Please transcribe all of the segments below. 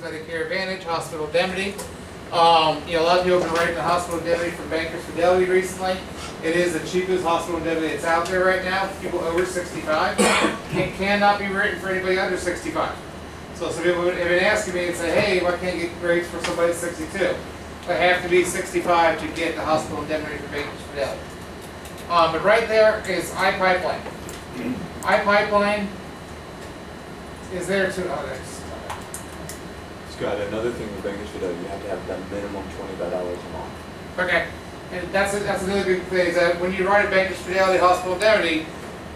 Medicare Advantage, hospital indemnity. A lot of people have been writing the hospital indemnity from Bankers Fidelity recently. It is the cheapest hospital indemnity that's out there right now. People over 65. It cannot be written for anybody under 65. So some people have been asking me and say, hey, why can't you get rates for somebody that's 62? They have to be 65 to get the hospital indemnity from Bankers Fidelity. But right there is iPipeline. iPipeline is there too. Oh, there's. Scott, another thing with Bankers Fidelity, you have to have that minimum $25 a month. Okay, and that's another good thing is that when you write a Bankers Fidelity hospital indemnity,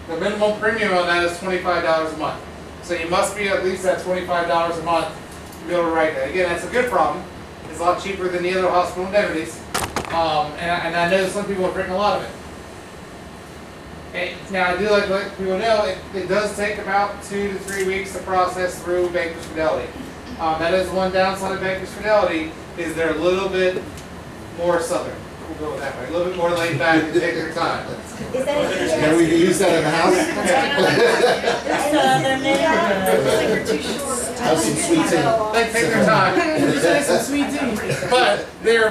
the minimum premium on that is $25 a month. So you must be at least at $25 a month to be able to write that. Again, that's a good problem. It's a lot cheaper than the other hospital indemnities, and I know some people have written a lot of it. Now, I do like to let people know it does take about 2 to 3 weeks to process through Bankers Fidelity. That is one downside of Bankers Fidelity, is they're a little bit more southern. We'll go with that way. A little bit more laid back and take their time. Is that a Can we use that in the house? Have some sweet tea. They take their time. Some sweet tea. But their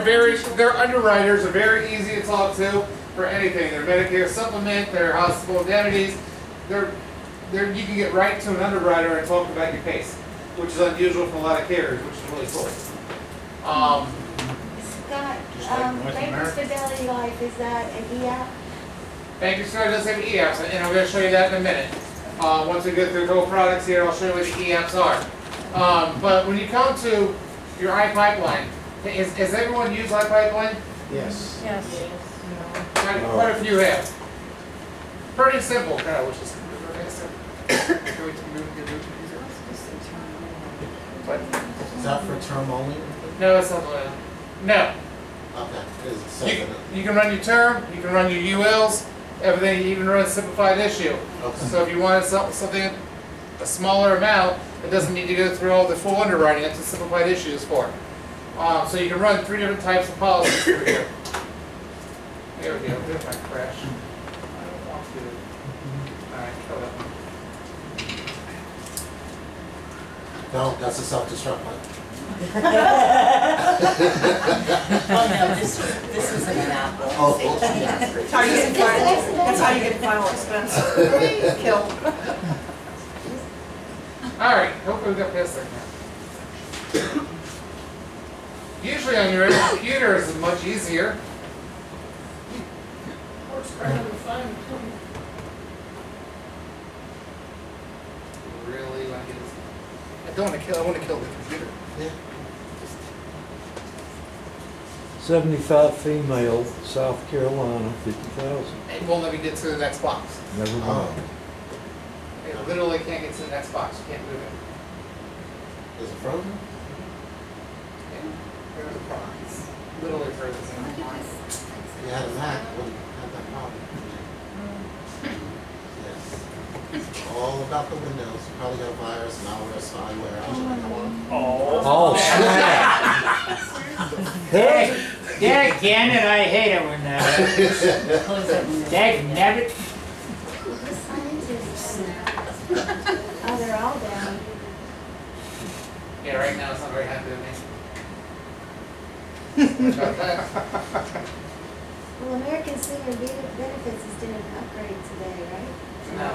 underwriters are very easy to talk to for anything. Their Medicare supplement, their hospital indemnities, you can get right to an underwriter and talk about your case, which is unusual for a lot of carriers, which is really cool. Scott, Bankers Fidelity Life, is that an e-app? Bankers Fidelity does have e-apps, and I'm going to show you that in a minute. Once we go through the whole products here, I'll show you what the e-apps are. But when you come to your iPipeline, has everyone used iPipeline? Yes. Yes. Quite a few have. Pretty simple. Is that for term only? No, it's not. No. Okay. You can run your term, you can run your ULs, everything, you even run a simplified issue. Okay. So if you wanted something, a smaller amount, it doesn't need to go through all the full underwriting, that's what simplified issue is for. So you can run 3 different types of policies through here. There we go, there's my crash. I don't want to. Alright, shut up. No, that's a self-destruct button. Oh no, this isn't an apple. Oh, That's how you get final. That's how you get final expense. Kill. Alright, hopefully we got past that now. Usually on your own computer is much easier. Really like it. I want to kill the computer. yeah. 75 female, South Carolina, 50,000. It won't let me get to the next box. Never mind. Oh, It literally can't get to the next box. You can't move it. is it frozen? There's a problem. It's literally frozen. You had a Mac, wouldn't have that problem. Yes. It's all about the Windows. You probably got a virus, malware, spyware. I don't know. Oh, snap. Hey, Dagnabbit, I hate it when Dagnabbit. The scientists. Oh, they're all down. Yeah, right now it's not very happy with me. Sorry about that. Well, American Senior Benefits is doing an upgrade today, right? No.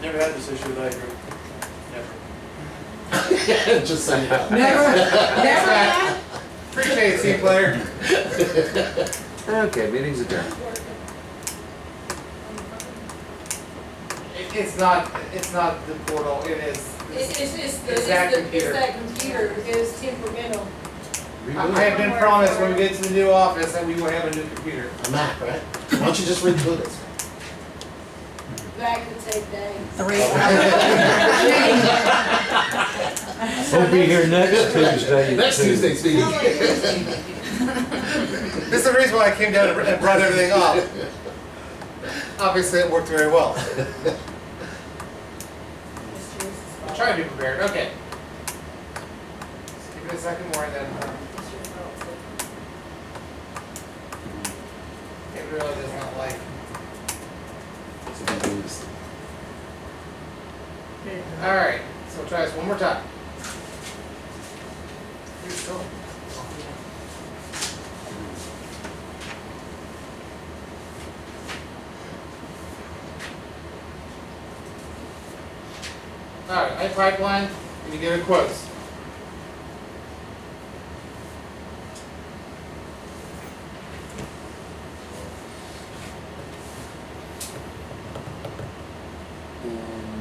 Never had this issue with that group. Never. Just so you know. Never had? Appreciate it, team player. okay, meeting's adjourned. It's not the portal. It is. It's that computer. that computer is temperamental. Reboot I it. have been promised when we get to the new office that we will have a new computer. A Mac, right? Why don't you just reboot it? That could take days. We'll be here next Tuesday. Next at 2. Tuesday's meeting. This is the reason why I came down and brought everything up. Obviously, it worked very well. I'm trying to be prepared. Okay. Just give it a second more and then. It really does not like. It's a good news. All right. So try this one more time. right, pipeline, and you get a quote.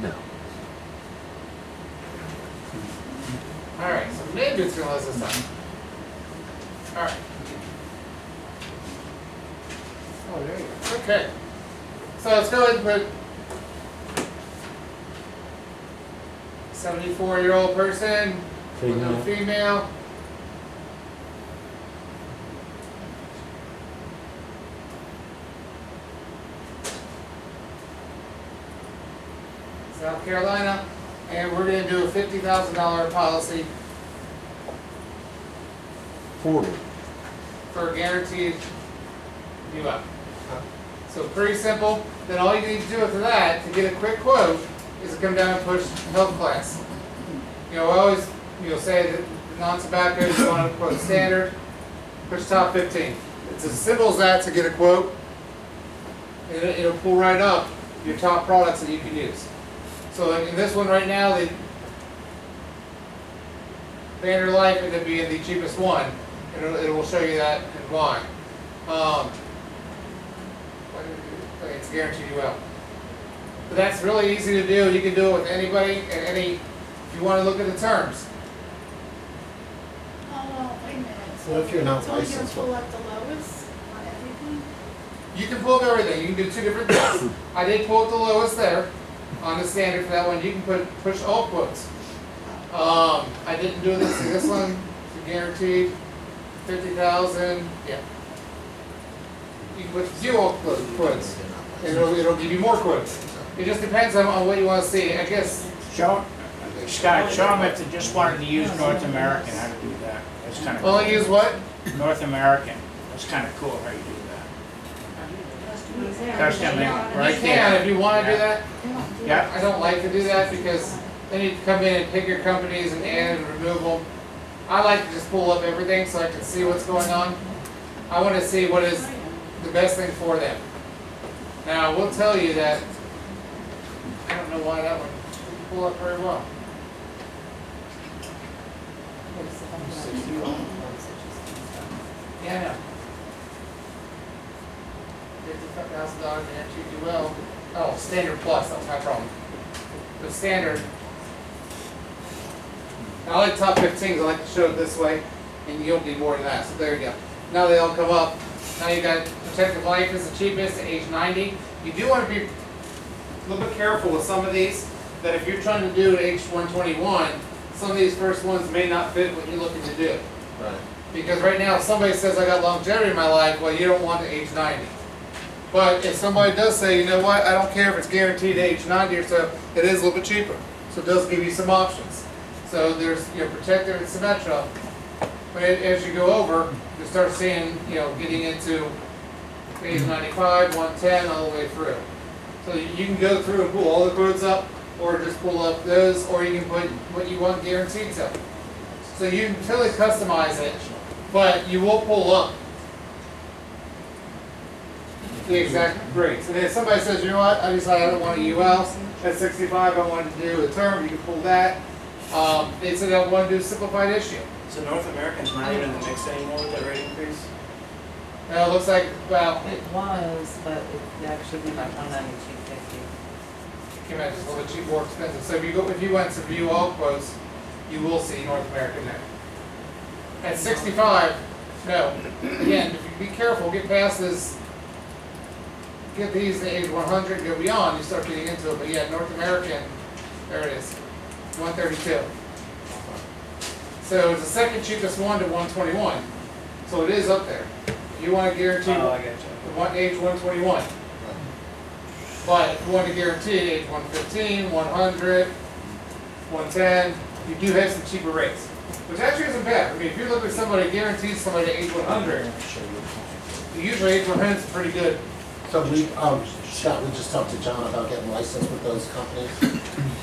No. Alright, so maybe it's gonna let us time. Alright. Oh, there you go. Okay. So let's go ahead and put 74-year-old person, Female. female. South Carolina, and we're gonna do a $50,000 policy 40. for a guaranteed UL. So pretty simple. Then all you need to do after that, to get a quick quote, is to come down and push health class. You know, I always, say that the non-tobacco, you want to quote standard, push top 15. It's as simple as that to get a quote. It'll pull right up your top products that you can use. So like in this one right now, the Banner Life ended up being the cheapest one. It will show you that and why. It's guaranteed you will. But that's really easy to do. You can do it with anybody and any, if you want to look at the terms. Oh, wait a minute. So if you're not So we're gonna licensed, pull up the lowest on everything? You can pull up everything. You can do two different things. I did pull up the lowest there on the standard for that one. You can push all quotes. I didn't do this one. It's guaranteed 50,000. Yeah. You can put few all quotes. And it'll give you more quotes. It just depends on what you want to see. I guess. Scott, show them if they just wanted to use North American, how to do that. That's kind of cool. Only use what? North American. That's kind of cool how you do that. Custom link right You can there. if you want to do that. Yeah, I don't like to do that because then you come in and pick your companies and add and remove them. I like to just pull up everything so I can see what's going on. I want to see what is the best thing for them. Now, I will tell you that I don't know why that one didn't pull up very well. Yeah, I know. $55,000 guaranteed UL. Oh, standard plus, that was my problem. The standard. I like top 15s, I like to show it this way, and you don't need more than that, so there you go. Now they all come up. Now you got Protective Life is the cheapest at age 90. You do want to be a little bit careful with some of these, that if you're trying to do at age 121, some of these first ones may not fit what you're looking to do. right, Because right now, if somebody says I got longevity in my life, well, you don't want to age 90. But if somebody does say, you know what, I don't care if it's guaranteed at age 90 or so, it is a little bit cheaper. So it does give you some options. So there's, Protector and Symetra. But as you go over, you start seeing, getting into age 95, 110, all the way through. So you can go through and pull all the quotes up, or just pull up those, or you can put what you want guaranteed to. So you can totally customize it, but you will pull up the exact rates. And if somebody says, you know what, I decided I don't want a UL at 65, I want to do a term, you can pull that. They said I want to do a simplified issue. So North American's not even in the mix anymore with that rate increase? Now it looks like, well, It was, but it actually went up 192.50. it came out just a little bit cheap, more expensive. So if you went to view all quotes, you will see North American there. At 65, no. Again, if you be careful, get past this, get these to age 100, go beyond, you start getting into it. But yeah, North American, there it is, 132. So it's the second cheapest one to 121. So it is up there. You want to guarantee Oh, I got you. the one age 121. But if you want to guarantee age 115, 100, 110, you do have some cheaper rates. Which actually isn't bad. I mean, if you're looking at somebody guarantees somebody to age 100, usually age 100 is pretty good. so Scott, we just talked to John about getting licensed with those companies.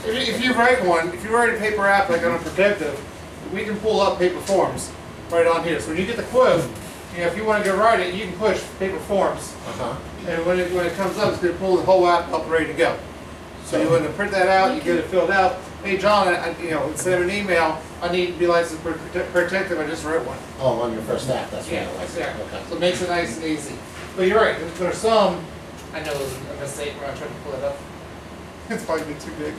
If you write one, if you write a paper app like on a Protective, we can pull up paper forms right on here. So when you get the quote, if you want to go write it, you can push paper forms. Uh-huh. And when it comes up, it's going to pull the whole app up ready to go. So you want to print that out, you get it filled out. hey, John, instead of an email, I need to be licensed protective, I just wrote one. Oh, on your first app, that's right. Yeah, yeah. Okay. So it makes it nice and easy. But you're right, there's some, I know it was a mistake when I tried to pull it up. It's probably been too big.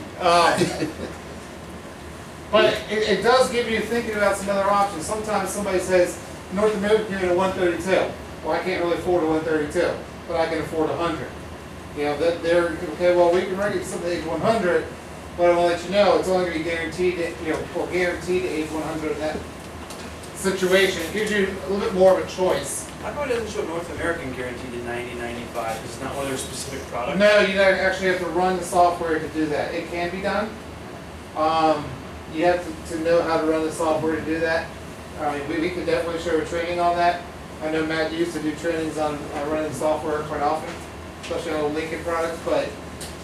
But it does give you thinking about some other options. Sometimes somebody says, North American unit 132. Well, I can't really afford a 132, but I can afford 100. That they're, okay, well, we can rate it something age 100, but I want to let you know, it's only going to be guaranteed, guaranteed to age 100 in that situation. It gives you a little bit more of a choice. How come it doesn't show North American guaranteed to 90, 95? Is it not one of their specific products? No, you actually have to run the software to do that. It can be done. You have to know how to run the software to do that. I mean, we could definitely show a training on that. I know Matt used to do trainings on running software quite often, especially on Lincoln products, but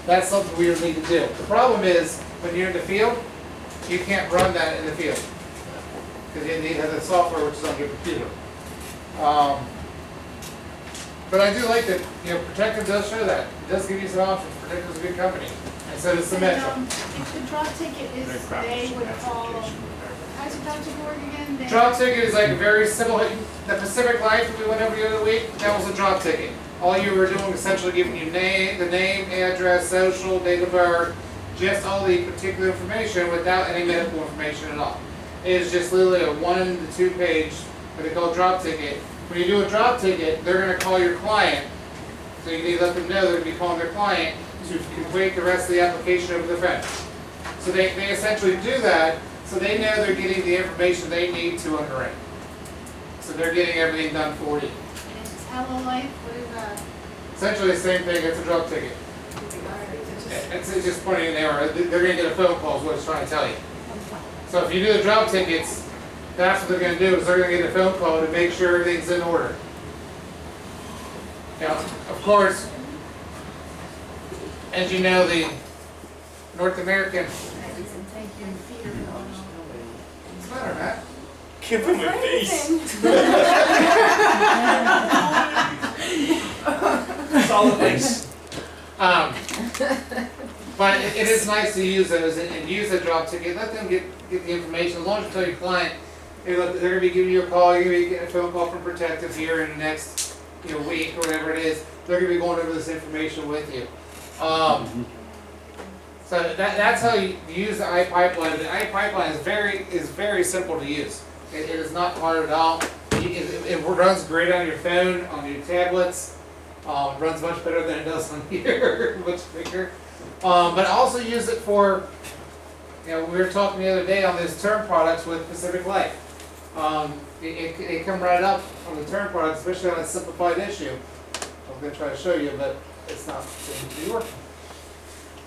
that's something we would need to do. The problem is, when you're in the field, you can't run that in the field, because you need to have the software which is on your computer. But I do like that, Protective does show that. It does give you some options. Protective's a good company. And so does Symmetra. If the drop ticket is, they would call, how's the drop ticket work again? They- Drop ticket is like a very simple, the Pacific Life that we went every other week, that was a drop ticket. All you were doing essentially giving you the name, address, social, date of birth, just all the particular information without any medical information at all. It is just literally a 1 to 2 page, what they call drop ticket. When you do a drop ticket, they're going to call your client, so you need to let them know they're going to be calling their client to complete the rest of the application over the phone. So they essentially do that so they know they're getting the information they need to underwrite. So they're getting everything done for you. And it's Hello Life, what is that? Essentially the same thing, it's a drop ticket. It's just pointing an error. They're going to get a phone call is what it's trying to tell you. So if you do the drop tickets, that's what they're going to do, is they're going to get a phone call to make sure everything's in order. Now, of course, as you know, the North American. Thank you. What's the matter, Matt? Give him my face. Solid face. But it is nice to use those and use the drop ticket. Let them get the information. As long as you tell your client, they're going to be giving you a call. You're going to be getting a phone call from Protective here in the next week or whatever it is. They're going to be going over this information with you. So that's how you use the iPipeline. The iPipeline is very simple to use. It is not hard at all. It runs great on your phone, on your tablets. It runs much better than it does on here, much bigger. But also use it for, we were talking the other day on these term products with Pacific Life. It come right up on the term products, especially on a simplified issue. I was going to try to show you, but it's not going to be working.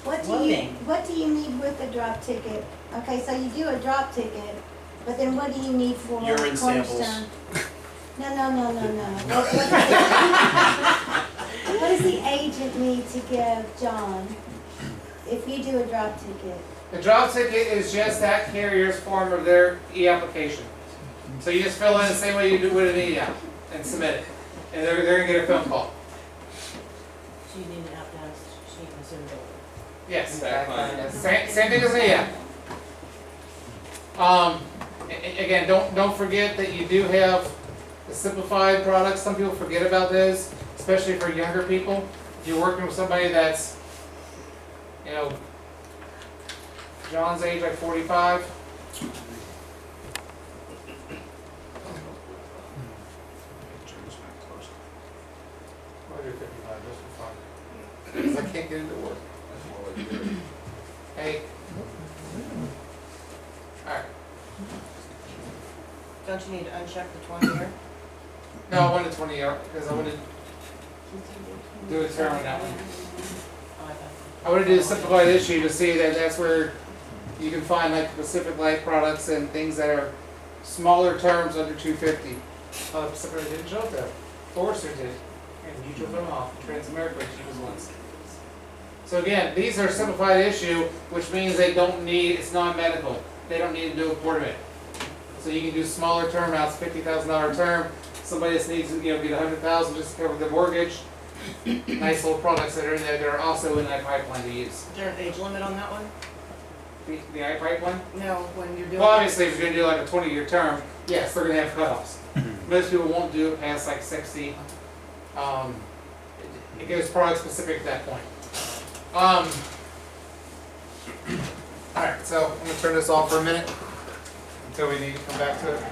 What do you need with a drop ticket? Okay, so you do a drop ticket, but then what do you need for Urine samples. Cornerstone? No. What does the agent need to give John if you do a drop ticket? The drop ticket is just that carrier's form of their e-application. So you just fill in the same way you do with an e-app and submit it. And they're going to get a phone call. So you need an outbound sheet and send it over. Yes. Backline. Same thing as an e-app. Again, don't forget that you do have the simplified products. Some people forget about those, especially for younger people. If you're working with somebody that's, John's age, like 45. Why you're 55, just for fun. Because I can't get into work. Hey. Alright. Don't you need to uncheck the 20 year? No, I wanted 20 year because I wanted to do a term on that one. I want to do a simplified issue to see that that's where you can find like Pacific Life products and things that are smaller terms under 250. Pacific Life didn't show up there. Forrester did. And you took them off. Transamerica, she was ones. So again, these are simplified issue, which means they don't need, it's non-medical. They don't need to do a quarter. So you can do smaller term outs, $50,000 term. Somebody just needs to get $100,000 just to cover the mortgage. Nice little products that are in there that are also in that pipeline to use. Is there an age limit on that one? the Upright one? No, when you're doing. Well, obviously, if you're gonna do like a 20-year term, yes, they're gonna have cutoffs. Most people won't do it past like 60. It goes product specific at that point. Alright, so I'm gonna turn this off for a minute until we need to come back to it.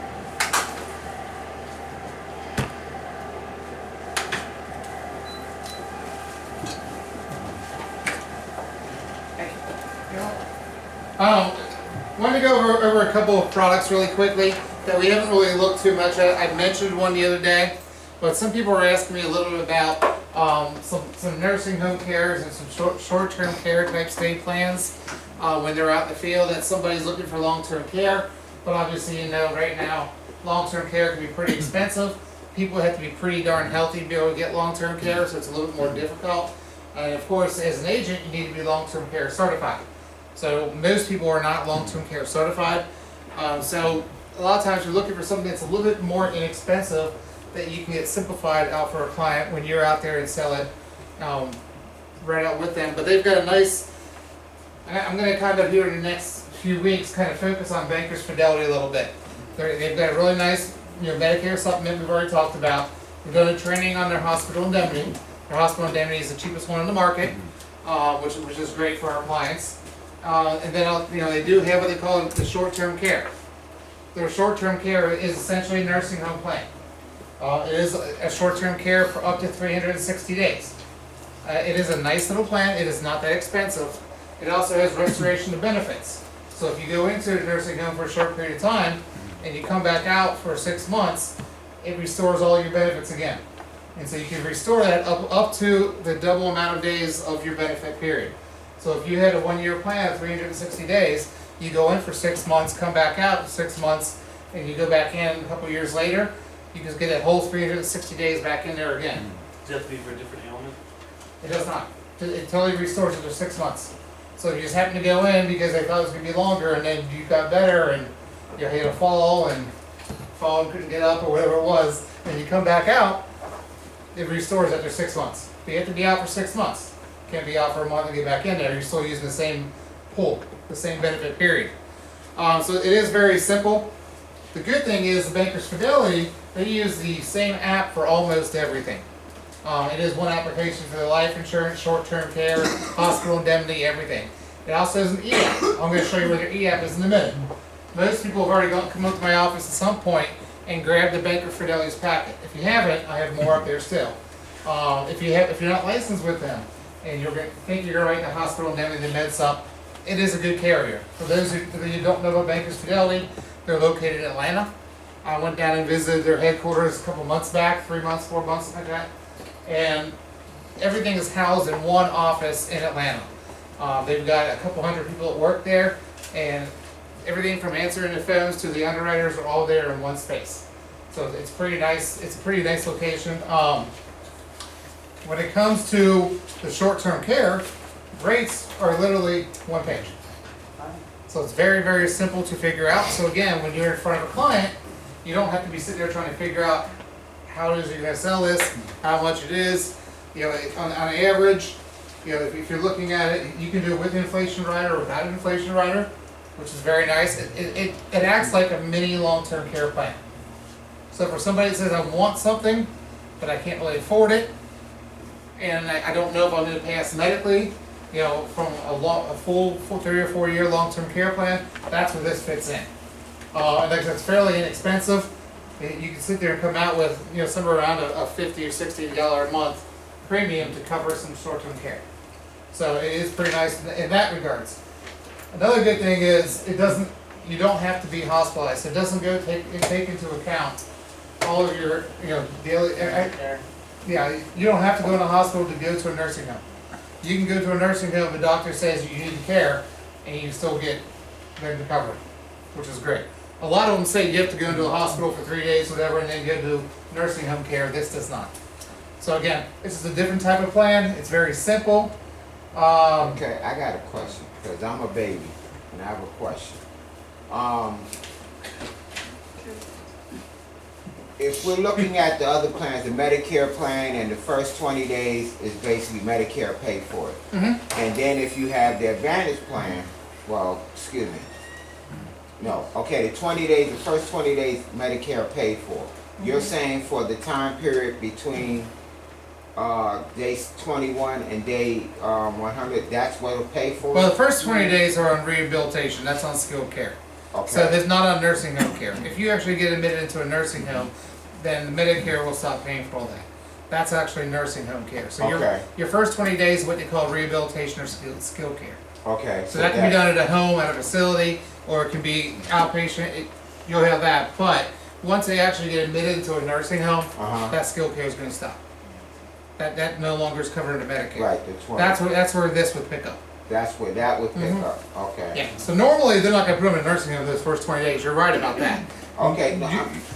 Want to go over a couple of products really quickly that we haven't really looked too much at. I mentioned one the other day, but some people are asking me a little bit about some nursing home cares and some short-term care type stay plans when they're out in the field and somebody's looking for long-term care. But obviously, you know, right now, long-term care can be pretty expensive. People have to be pretty darn healthy to be able to get long-term care, so it's a little bit more difficult. And of course, as an agent, you need to be long-term care certified. So most people are not long-term care certified. So a lot of times you're looking for something that's a little bit more inexpensive that you can get simplified out for a client when you're out there and sell it right out with them. But they've got a nice, I'm going to kind of here in the next few weeks kind of focus on Bankers Fidelity a little bit. They've got a really nice, you know, Medicare supplement we've already talked about. We're going to training on their hospital indemnity. Their hospital indemnity is the cheapest one in the market, which is great for our clients. And then, you know, they do have what they call the short-term care. Their short-term care is essentially a nursing home plan. It is a short-term care for up to 360 days. It is a nice little plan. It is not that expensive. It also has restoration of benefits. So if you go into a nursing home for a short period of time and you come back out for 6 months, it restores all your benefits again. And so you can restore that up to the double amount of days of your benefit period. So if you had a 1-year plan of 360 days, you go in for 6 months, come back out for 6 months, and you go back in a couple years later, you just get that whole 360 days back in there again. Does it have to be for a different ailment? It does not. It totally restores after 6 months. So if you just happen to go in because they thought it was going to be longer, and then you got better, and you had a fall and couldn't get up or whatever it was, and you come back out, it restores after 6 months. But you have to be out for 6 months. Can't be out for a month and get back in there. You're still using the same pool, the same benefit period. So it is very simple. The good thing is the Bankers Fidelity, they use the same app for almost everything. It is one application for the life insurance, short-term care, hospital indemnity, everything. It also has an e-app. I'm going to show you where their e-app is in a minute. Most people have already come up to my office at some point and grabbed the Bankers Fidelity's packet. If you haven't, I have more up there still. If you're not licensed with them, and you're going to think you're going to write the hospital indemnity, the MedSup, it is a good carrier. For those of you who don't know about Bankers Fidelity, they're located in Atlanta. I went down and visited their headquarters a couple months back, 3 months, 4 months, something like that. And everything is housed in one office in Atlanta. They've got a couple hundred people that work there, and everything from answering the phones to the underwriters are all there in one space. So it's pretty nice. It's a pretty nice location. When it comes to the short-term care, rates are literally one page. So it's very, very simple to figure out. So again, when you're in front of a client, you don't have to be sitting there trying to figure out how it is you're going to sell this, how much it is. You know, on average, you know, if you're looking at it, you can do it with an inflation rider or without an inflation rider, which is very nice. It acts like a mini long-term care plan. So for somebody that says, I want something, but I can't really afford it, and I don't know if I'm going to pass medically, you know, from a full 3 or 4 year long-term care plan, that's where this fits in. And it's fairly inexpensive. You can sit there and come out with, you know, somewhere around a $50 or $60 a month premium to cover some short-term care. So it is pretty nice in that regards. Another good thing is you don't have to be hospitalized. It doesn't take into account all of your, you know, daily. Yeah, you don't have to go in a hospital to go to a nursing home. You can go to a nursing home, the doctor says you need care, and you still get them covered, which is great. A lot of them say you have to go into a hospital for 3 days, whatever, and then go to nursing home care. This does not. So again, this is a different type of plan. It's very simple. Okay, I got a question, because I'm a baby, and I have a question. If we're looking at the other plans, the Medicare plan, and the first 20 days is basically Medicare paid for it. Mm-hmm. And then if you have the Advantage plan, well, excuse me. No, okay, the 20 days, the first 20 days Medicare paid for. You're saying for the time period between day 21 and day 100, that's what it'll pay for? Well, the first 20 days are on rehabilitation, that's on skilled care. Okay. So it's not on nursing home care. If you actually get admitted into a nursing home, then Medicare will stop paying for all that. That's actually nursing home care. So Okay. your first 20 days is what they call rehabilitation or skilled care. Okay. So that can be done at a home, at a facility, or it can be outpatient. You'll have that. But once they actually get admitted into a nursing home, that skilled care is going to stop. That no longer is covered under Medicare. Right, the 20. That's where this would pick up. That's where that would pick up. Okay. Yeah. So normally they're not going to put them in a nursing home those first 20 days. You're right about that. Okay.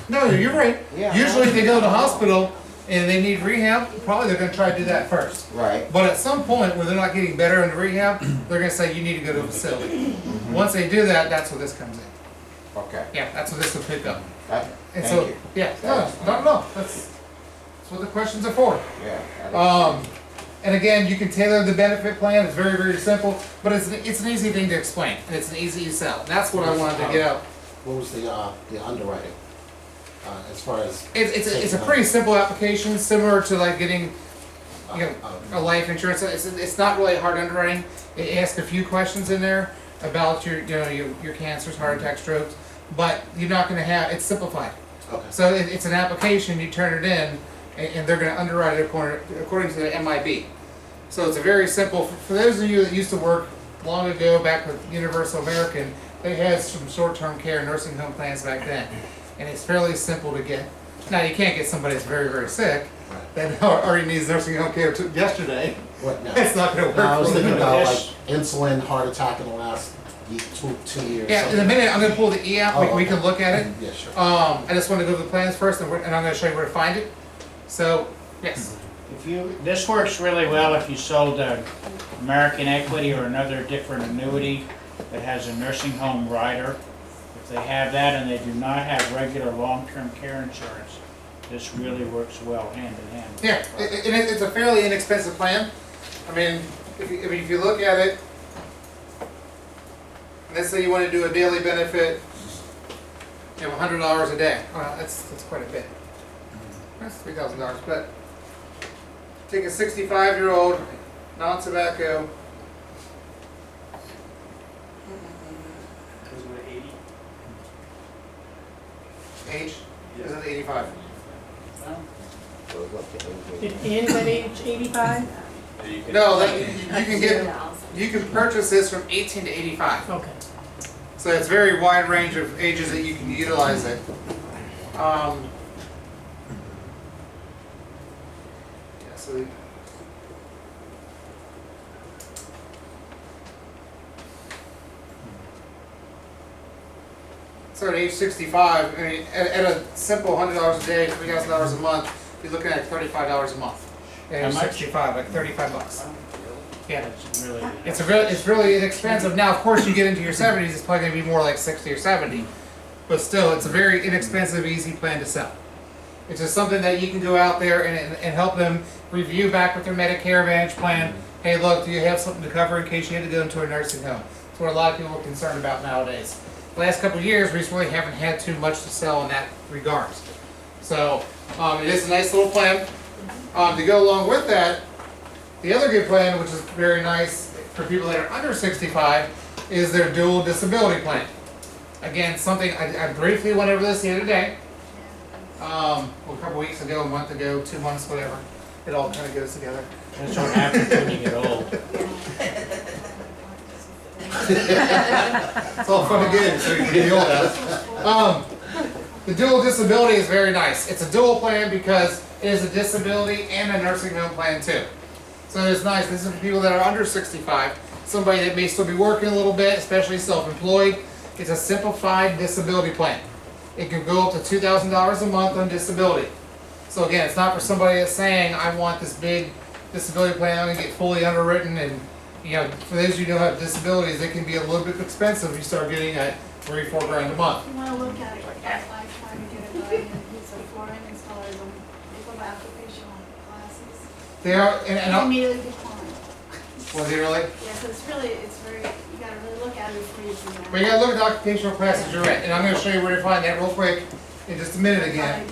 No, you're right. Yeah. Usually if they go to the hospital and they need rehab, probably they're going to try to do that first. Right. But at some point where they're not getting better in the rehab, they're going to say you need to go to a facility. Once they do that, that's where this comes in. Okay. Yeah, that's what this will pick up. And Thank so, you. yeah, no. That's what the questions are for. Yeah. And again, you can tailor the benefit plan. It's very, very simple, but it's an easy thing to explain, and it's an easy to sell. That's what I wanted to get out. What was the underwriting, as far as? It's a pretty simple application, similar to like getting, you know, a life insurance. It's not really hard underwriting. It asks a few questions in there about your cancers, heart attacks, strokes, but you're not going to have. It's simplified. Okay. So it's an application. You turn it in, and they're going to underwrite it according to the MIB. So it's a very simple. For those of you that used to work long ago, back with Universal American, they had some short-term care nursing home plans back then, and it's fairly simple to get. Now you can't get somebody that's very, very sick that already needs nursing home care yesterday. What now? It's not going to work. No, I was for thinking them. about like insulin, heart attack in the last 2 years. Yeah, in a minute I'm going to pull the e-app. We can look at it. Yeah, sure. I just want to go to the plans first, and I'm going to show you where to find it. So, yes. This works really well if you sold an American Equity or another different annuity that has a nursing home rider. If they have that and they do not have regular long-term care insurance, this really works well hand in hand. Yeah, it's a fairly inexpensive plan. I mean, if you look at it, let's say you want to do a daily benefit, you know, $100 a day. Well, that's quite a bit. That's $3,000, but take a 65-year-old, non-tobacco. Goes with 80. Age is at 85. Goes up to 80. It ends at age 85? No, you can purchase this from 18 to 85. Okay. So it's a very wide range of ages that you can utilize it. Yeah, so at age 65, I mean, at a simple $100 a day, $3,000 a month, you're looking at $35 a month. At age How much? 65, like 35 bucks. Yeah. It's really, It's really inexpensive. Now, of course, you get into your 70s, it's probably going to be more like 60 or 70. But still, it's a very inexpensive, easy plan to sell. It's just something that you can go out there and help them review back with their Medicare Advantage plan. Hey, look, do you have something to cover in case you had to go into a nursing home? That's what a lot of people are concerned about nowadays. The last couple of years, we just really haven't had too much to sell in that regards. So, it is a nice little plan. To go along with that, the other good plan, which is very nice for people that are under 65, is their dual disability plan. Again, something I briefly went over this the other day. A couple weeks ago, a month ago, 2 months, whatever. It all kind of goes together. that's what happens when you get old. It's all fun and good, so you can get old at it. The dual disability is very nice. It's a dual plan because it is a disability and a nursing home plan too. So it's nice. This is for people that are under 65, somebody that may still be working a little bit, especially self-employed. It's a simplified disability plan. It can go up to $2,000 a month on disability. So again, it's not for somebody that's saying, I want this big disability plan, I'm going to get fully underwritten, and you know, for those of you who don't have disabilities, it can be a little bit expensive if you start getting at $3-4 grand a month. You wanna look at it like that lifetime, you get a guy, and he's a flooring installer, they go back vocational classes. They are, They immediately decline. was he really? Yeah, so it's very, you gotta really look at I would freeze you But you gotta look at the occupational classes you're in, and I'm gonna show you where to find that real quick in just a minute again.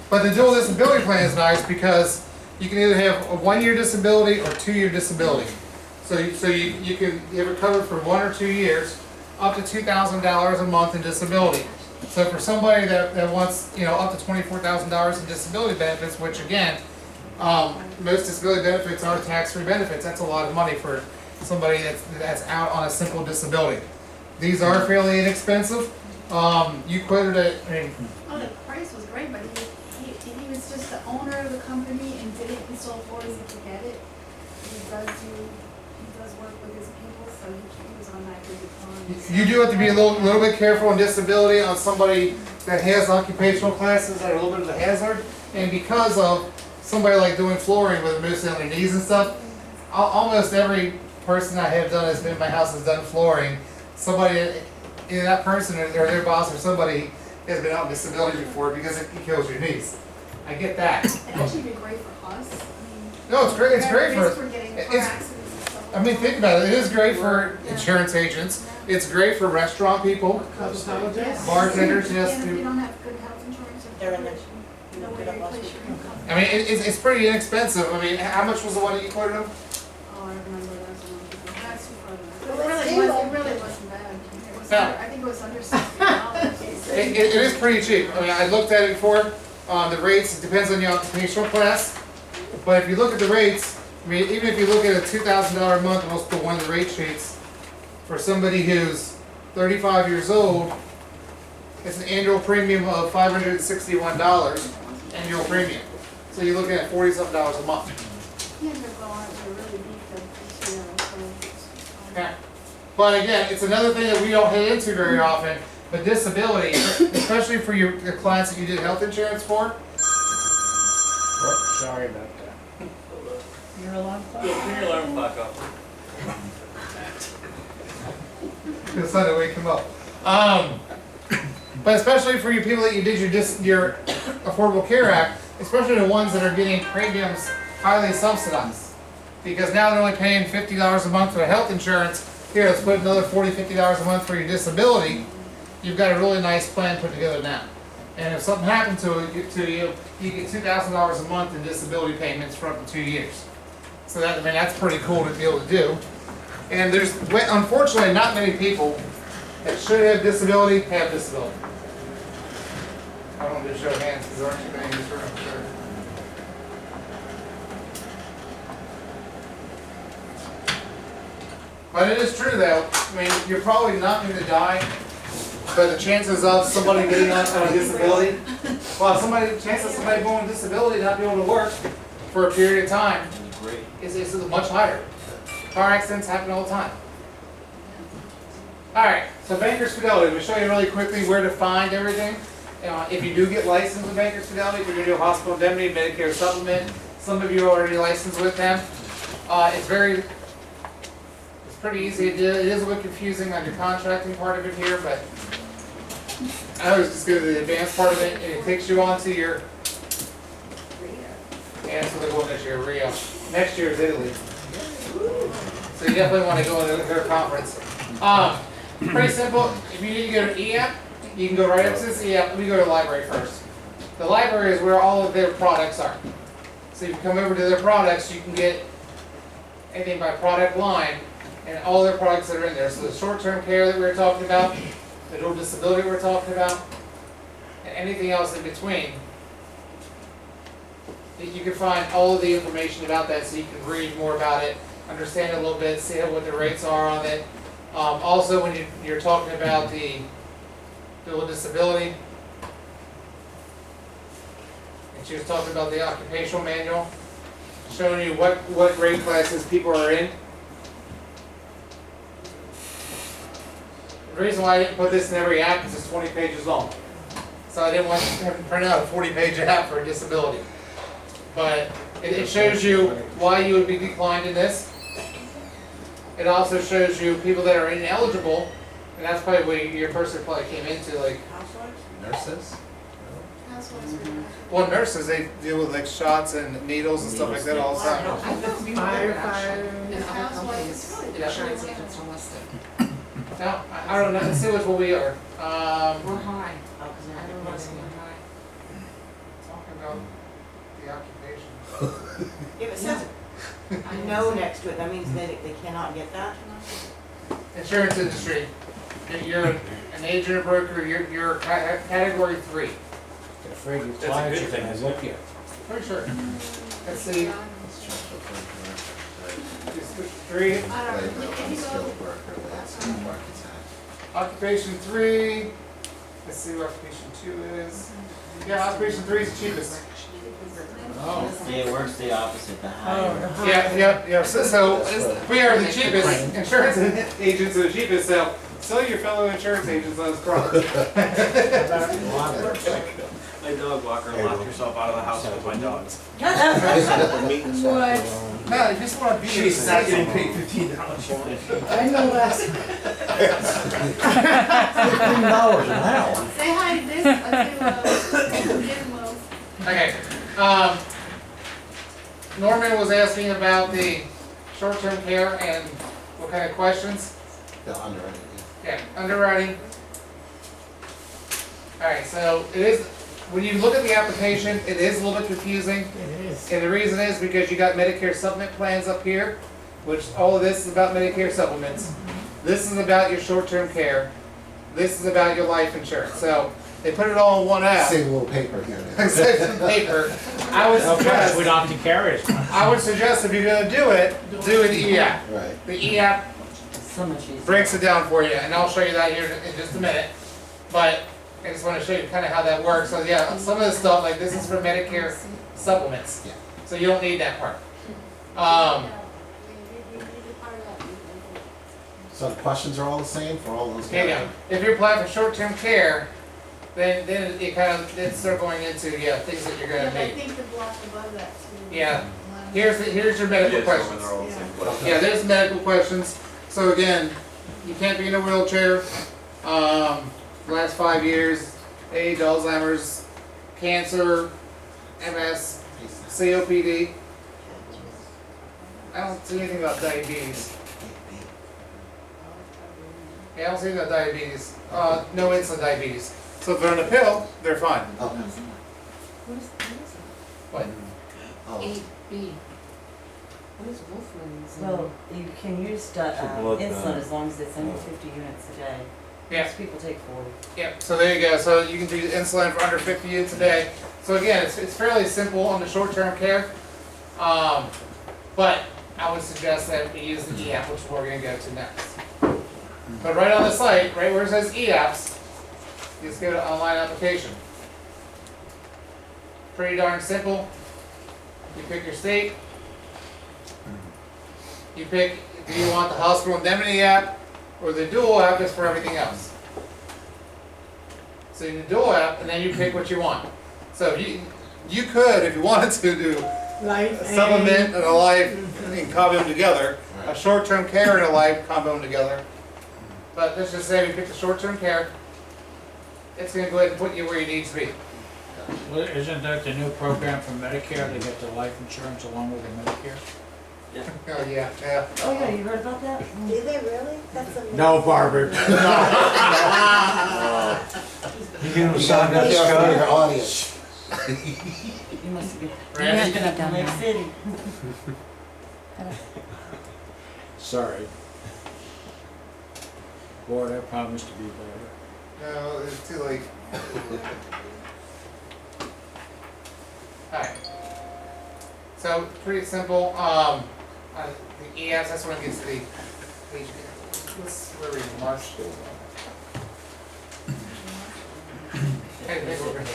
But the dual disability plan is nice because you can either have a 1-year disability or 2-year disability. So you can have it covered for 1 or 2 years, up to $2,000 a month in disability. So for somebody that wants, up to $24,000 in disability benefits, which again, most disability benefits are tax-free benefits. That's a lot of money for somebody that's out on a simple disability. These are fairly inexpensive. You quoted it, Oh, the price was great, but he was just the owner of the company and he sold for us to get it. He does work with his people, so he was on that good time. you do have to be a little bit careful on disability on somebody that has occupational classes that are a little bit of a hazard. And because of somebody like doing flooring with mostly on their knees and stuff, almost every person I have done has been in my house has done flooring. Somebody, either that person or their boss or somebody has been out on disability before because it kills your knees. I get that. It'd actually be great for us. I mean, No, it's great. It's great we're for. getting car It's. accidents and stuff. I mean, think about it. It is great for insurance agents. It's great for restaurant people, Yes. bartenders. Yes. And if you don't have good health insurance or They're in the- no way to replace your income. I mean, it's pretty inexpensive. I mean, how much was the one that you quoted him? Oh, I remember that's too far. Well, It let's really do was, it. it really wasn't bad. It was, No. I think it was under $60. It is pretty cheap. I mean, I looked at it before. The rates, it depends on your occupational class. But if you look at the rates, I mean, even if you look at a $2,000 a month, and let's put one of the rate sheets, for somebody who's 35 years old, it's an annual premium of $561, annual premium. So you're looking at $40-something a month. He ended up going to a really deep this year, so. Okay. But again, it's another thing that we don't hit into very often, but disability, especially for your clients that you did health insurance for. Oh, sorry about that. Your alarm clock? Turn your alarm clock off. It's not to wake him up. But especially for you people that you did your Affordable Care Act, especially the ones that are getting premiums highly subsidized. Because now they're only paying $50 a month for health insurance. Here, let's put another $40, $50 a month for your disability. You've got a really nice plan put together now. And if something happened to you, you get $2,000 a month in disability payments for up to 2 years. So that, I mean, that's pretty cool to be able to do. And there's, unfortunately, not many people that should have disability have disability. I don't want to show hands because there aren't too many in this room, I'm sure. But it is true though, I mean, you're probably not going to die, but the chances of somebody getting on a disability, chances of somebody going on disability not being able to work for a period of time is much higher. Car accidents happen all the time. Alright, so Bankers Fidelity, we'll show you really quickly where to find everything. If you do get licensed with Bankers Fidelity, if you're going to do a hospital indemnity, Medicare supplement, some of you are already licensed with them. It's pretty easy to do. It is a bit confusing on your contracting part of it here, but I always just go to the advanced part of it, and it takes you on to your, yeah, that's what they want this year, Rio. Next year is Italy. So you definitely want to go to their conference. Pretty simple. If you need to go to EAP, you can go right up to this EAP. Let me go to the library first. The library is where all of their products are. So if you come over to their products, you can get anything by product line and all their products that are in there. So the short-term care that we were talking about, the dual disability we were talking about, and anything else in between. You can find all of the information about that so you can read more about it, understand it a little bit, see what the rates are on it. Also, when you're talking about the dual disability, and she was talking about the occupational manual, showing you what grade classes people are in. The reason why I didn't put this in every app is it's 20 pages long. So I didn't want to have to print out a 40-page app for a disability. But it shows you why you would be declined in this. It also shows you people that are ineligible, and that's probably what your person probably came into, like Nurses? Housewives are- well, nurses, they deal with like shots and needles and stuff like that all the time. Firefighters. And housewives, it's really Yeah. different. No, I don't know, let's see which one we are. We're high. Oh, 'cause I I don't know. Talking about the occupation. If it says no next to it, that means they cannot get that? Insurance industry, you're an agent or broker, you're category 3. They're afraid your That's a clients good are thing. gonna whip you. Pretty sure. Let's see, just 3, I don't know, if you go, Unskilled worker, landscape architect. occupation 3. Let's see what occupation 2 is. Yeah, occupation 3 is the cheapest. Oh. See, it works the opposite, the higher. Yeah. So we are the cheapest, insurance agents are the cheapest, so sell your fellow insurance agents on this product. My dog walker locked herself out of the house with my dogs. What? No, you just want to be. She's not getting paid $15 for it. I know that. $15 an hour. say hi to this, give him Will. Okay, Norman was asking about the short-term care and what kind of questions? The underwriting. Yeah, underwriting. Alright, so it is, when you look at the application, it is a little bit confusing. It is. And the reason is because you got Medicare supplement plans up here, which all of this is about Medicare supplements. This is about your short-term care. This is about your life insurance. So they put it all in one app. Save a little paper here. Except for paper. I would Okay, suggest, we don't have to carry as much. I would suggest if you're gonna do it, do an e-app. Right. The e-app So much easier. breaks it down for you, and I'll show you that here in just a minute. But I just want to show you kind of how that works. So yeah, some of the stuff, like this is for Medicare supplements. Yeah. So you don't need that part. So the questions are all the same for all those Here you guys? go. If you're applying for short-term care, then it kind of, then start going into, things that you're Yeah, gonna but I need. think the block above that too. Yeah. Here's your medical questions. They're all the same place. Yeah, there's medical questions. So again, you can't be in a wheelchair. Last 5 years, age, Alzheimer's, cancer, MS, COPD. I don't see anything about diabetes. Yeah, I don't see anything about diabetes. No insulin diabetes. So if they're on a pill, they're fine. Okay. What? Oh, 8B. What is Wolfman's? Well, you can use blood Insulin thinner. as long as it's under 50 units a day. Yeah. Most people take 40. Yep, so there you go. So you can do insulin for under 50 units a day. So again, it's fairly simple on the short-term care. But I would suggest that we use the e-app, which we're going to go to next. But right on the site, right where it says e-apps, you just go to online application. Pretty darn simple. You pick your state. You pick, do you want the hospital indemnity app or the dual app is for everything else? So you do the dual app and then you pick what you want. So you could, if you wanted to, do a supplement and a life and combo them together. A short-term care and a life combo them together. But let's just say we pick the short-term care. It's going to go ahead and put you where you need to be. Well, isn't that the new program for Medicare? They get the life insurance along with the Medicare? Oh yeah, yeah. Oh, yeah, you heard about that? Do they really? That's amazing. No, Barbara. No. You can you sign gotta up be careful with to your audience. You must be. Randy? You have to Lake City. Sorry. Board, I promised to be better. No, it's too late. Alright. So, pretty simple. The ES, that's when it gets to the page. Where are we, March? Hey, hey, we're gonna-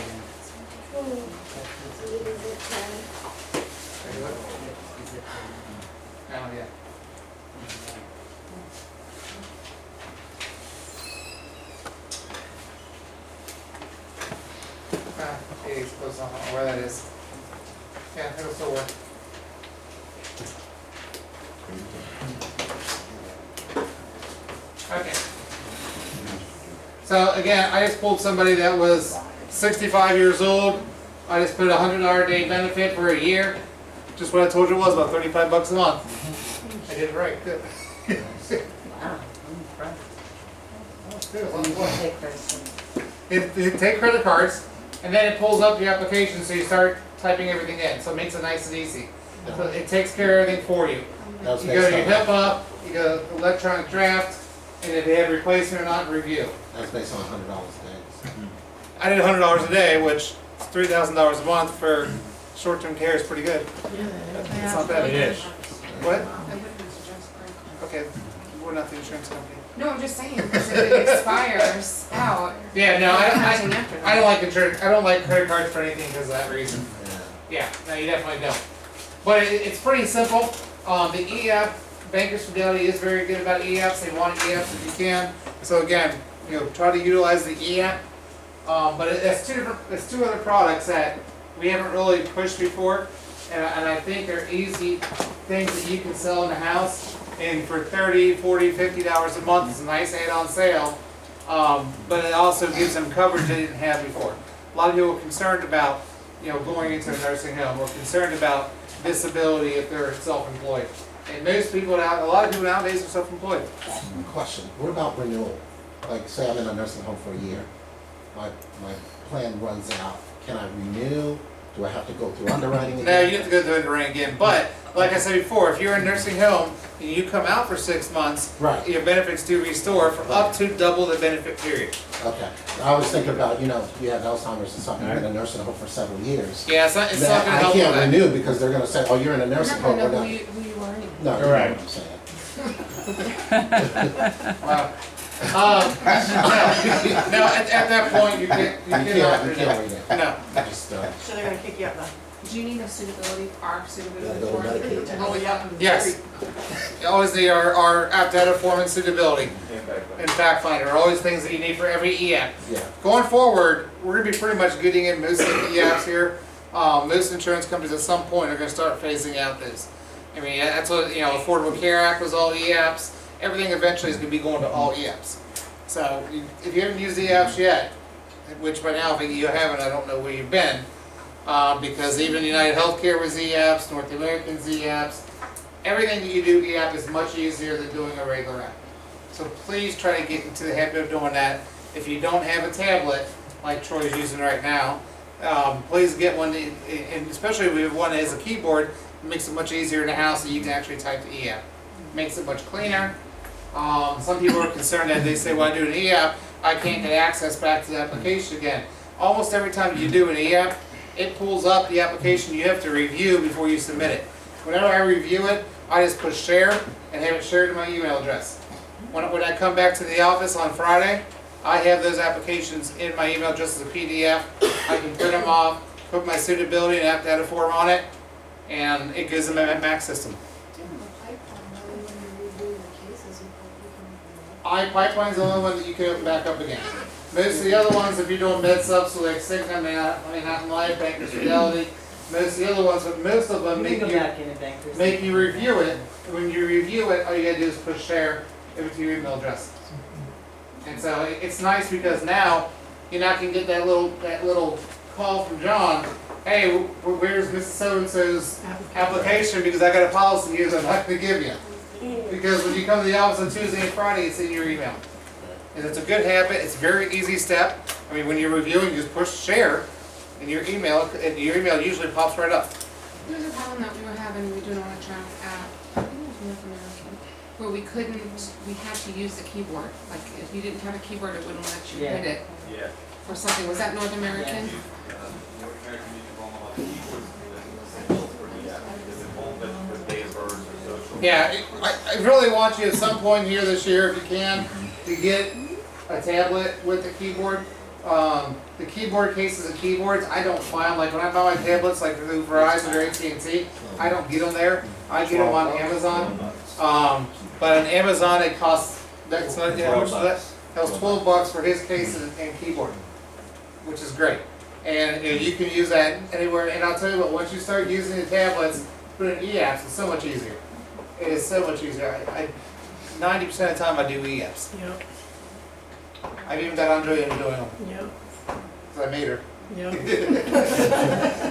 Oh, yeah. It's close enough, I don't know where that is. Yeah, it'll still work. Okay. So again, I just pulled somebody that was 65 years old. I just put a $100 a day benefit for a year. Just what I told you it was, about 35 bucks a month. I did it right, good. Wow, I'm impressed. too. It's a lot of fun. Take person. It take credit cards, and then it pulls up the application, so you start typing everything in, so it makes it nice and easy. So it takes care of everything for you. That was You go to your based on, HIPAA, you go to electronic draft, and if they have replacement or not, review. that's based on $100 a day. I did $100 a day, which is $3,000 a month for short-term care is pretty good. It's not bad. It is. What? I wouldn't suggest credit card. Okay, we're not the insurance company. No, I'm just saying, because if it expires out, Yeah, no, counting after that. I don't like insurance, I don't like credit cards for anything because of that reason. Yeah. Yeah, no, you definitely don't. But it's pretty simple. The e-app, Bankers Fidelity is very good about e-apps. They want e-apps if you can. So again, try to utilize the e-app. But it's two other products that we haven't really pushed before. And I think they're easy things that you can sell in the house. And for $30, $40, $50 a month, it's a nice add-on sale. But it also gives them coverage they didn't have before. A lot of people are concerned about, going into a nursing home, or concerned about disability if they're self-employed. And most people a lot of people nowadays are self-employed. Question, what about renewal? Like, say I'm in a nursing home for a year. My plan runs out. Can I renew? Do I have to go through underwriting again? No, you have to go through underwriting again. But like I said before, if you're in a nursing home and you come out for 6 months, Right. your benefits do restore for up to double the benefit period. Okay. I was thinking about, you have Alzheimer's or something, you're in a nursing home for several years. Yeah, it's not going to Then I help with can't that. renew because they're gonna say, oh, you're in a We're nursing not home. gonna know we're who not- you are anyway. No, you know Right. what I'm saying. Wow. No, at that point, you cannot You can't renew. renew. No. I just, So they're gonna kick you out the. Do you need a suitability, our suitability Gotta go to form? Medicaid. Oh, yeah. Yes. Always they are apt data form and suitability and fact finder are always things that you need for every e-app. yeah. Going forward, we're gonna be pretty much getting in most of the e-apps here. Most insurance companies at some point are gonna start phasing out this. I mean, that's what, Affordable Care Act was all e-apps. Everything eventually is gonna be going to all e-apps. So if you haven't used e-apps yet, which by now if you haven't, I don't know where you've been. Because even United Healthcare was e-apps, North American's e-apps. Everything that you do e-app is much easier than doing a regular app. So please try to get into the habit of doing that. If you don't have a tablet, like Troy's using right now, please get one, and especially if we have one that has a keyboard, it makes it much easier in the house that you can actually type the e-app. Makes it much cleaner. Some people are concerned that they say, well, I do an e-app, I can't get access back to the application again. Almost every time you do an e-app, it pulls up the application you have to review before you submit it. Whenever I review it, I just push share and have it shared to my email address. When I come back to the office on Friday, I have those applications in my email just as a PDF. I can print them off, put my suitability and app data form on it, and it gives them a Mac system. Do you have a pipeline, though, when you review the cases, you can. iPipeline's the only one that you can open back up again. Most of the other ones, if you're doing med subs, so like Cigna, Manhattan Life, Bankers Fidelity, most of the other ones, but most of them You can go back in and bankers. make you review it. When you review it, all you gotta do is push share over to your email address. And so it's nice because now you're not gonna get that little call from John. Hey, where's Mrs. So-and-so's application because I got a policy here that I'm not gonna give you. Because when you come to the office on Tuesday and Friday, it's in your email. And it's a good habit. It's a very easy step. I mean, when you're reviewing, you just push share in your email, and your email usually pops right up. There's a problem that we were having, we were doing on a track app, I think it was North American, where we had to use the keyboard. Like, if you didn't have a keyboard, it wouldn't let you Yeah. hit it Yeah. or something. Was that North American? North American needs to roll a lot of keyboards for the app, because it won't let you put date of birth or social. Yeah, I really want you at some point here this year, if you can, to get a tablet with the keyboard. The keyboard cases and keyboards, I don't find them. Like when I buy my tablets, like through Verizon or AT&T, I don't get them there. I get them on Amazon. But on Amazon, it costs, that's not, how much is that? That was $12 for his case and keyboard, which is great. And you can use that anywhere. And I'll tell you what, once you start using the tablets, put in e-apps, it's so much easier. It is so much easier. 90% of the time I do e-apps. Yep, I've even got Andrea into doing them, yep, because I made her. yep.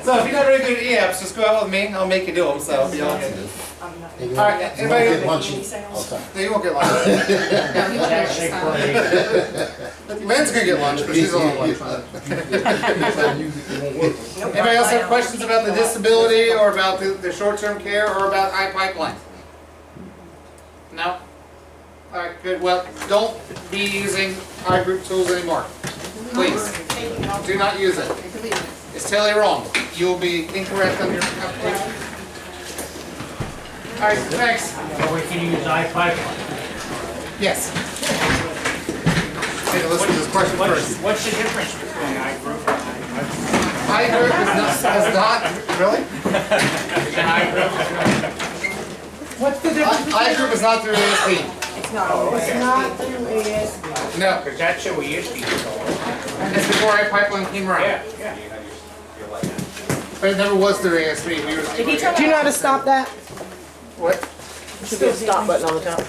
So if you're not really good at e-apps, just go out with me, I'll make you do them, so it'll be all good. I'm not And you All right, you won't anybody- get lunchy all the time. No, you won't get lunch. Actually, for Lynn's gonna get lunch, but she's on lunch. Anybody else have questions about the disability or about the short-term care or about iPipeline? No? Alright, good. Well, don't be using iGroup tools anymore. Please, do not use it. It's totally wrong. You will be incorrect on your application. Alright, thanks. So we can use iPipeline. Yes. Take a listen to this question first. What's the difference between iGroup and iPipeline? iGroup is not, really? Is an iGroup? What's the difference? iGroup is not through ASP. It's not through ASB. No, Because that's what we used to use. it's before iPipeline came around. Yeah. Your light. But it never was through ASP. We were. Do you know how to stop that? What? Should be a stop button on the top.